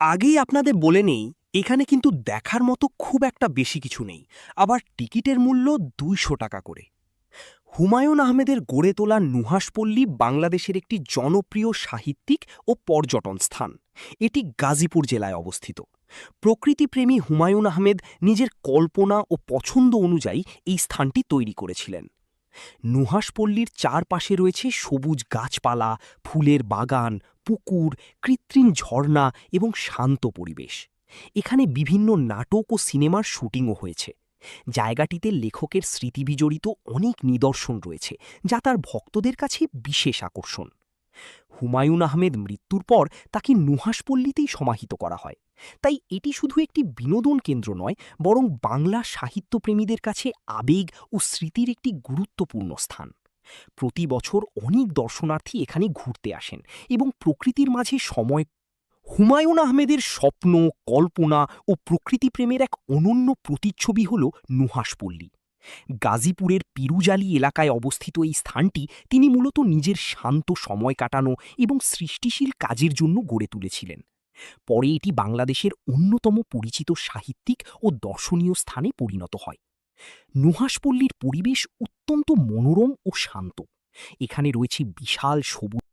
আগেই আপনাদের বলে নেই, এখানে কিন্তু দেখার মতো খুব একটা বেশি কিছু নেই। আবার টিকিটের মূল্য ২০০ টাকা করে। হুমায়ূন আহমেদের গড়ে তোলা নুহাশপল্লী বাংলাদেশের একটি জনপ্রিয় সাহিত্যিক ও পর্যটন স্থান। এটি গাজীপুর জেলায় অবস্থিত। প্রকৃতিপ্রেমী হুমায়ূন আহমেদ নিজের কল্পনা ও পছন্দ অনুযায়ী এই স্থানটি তৈরি করেছিলেন। নুহাশপল্লীর চারপাশে রয়েছে সবুজ গাছপালা, ফুলের বাগান, পুকুর, কৃত্রিম ঝর্ণা এবং শান্ত পরিবেশ। এখানে বিভিন্ন নাটক ও সিনেমার শুটিংও হয়েছে। জায়গাটিতে লেখকের স্মৃতিবিজড়িত অনেক নিদর্শন রয়েছে, যা তার ভক্তদের কাছে বিশেষ আকর্ষণ। হুমায়ূন আহমেদ মৃত্যুর পর তাকে নুহাশপল্লীতেই সমাহিত করা হয়। তাই এটি শুধু একটি বিনোদন কেন্দ্র নয়, বরং বাংলা সাহিত্যপ্রেমীদের কাছে আবেগ ও স্মৃতির একটি গুরুত্বপূর্ণ স্থান। প্রতি বছর অনেক দর্শনার্থী এখানে ঘুরতে আসেন এবং প্রকৃতির মাঝে সময়। হুমায়ূন আহমেদের স্বপ্ন, কল্পনা ও প্রকৃতিপ্রেমের এক অনন্য প্রতিচ্ছবি হল নুহাশপল্লী। গাজীপুরের পিরুজালি এলাকায় অবস্থিত এই স্থানটি তিনি মূলত নিজের শান্ত সময় কাটানো এবং সৃষ্টিশীল কাজের জন্য গড়ে তুলেছিলেন। পরে এটি বাংলাদেশের অন্যতম পরিচিত সাহিত্যিক ও দর্শনীয় স্থানে পরিণত হয়। নুহাশপল্লীর পরিবেশ অত্যন্ত মনোরম ও শান্ত। এখানে রয়েছে বিশাল সবুজ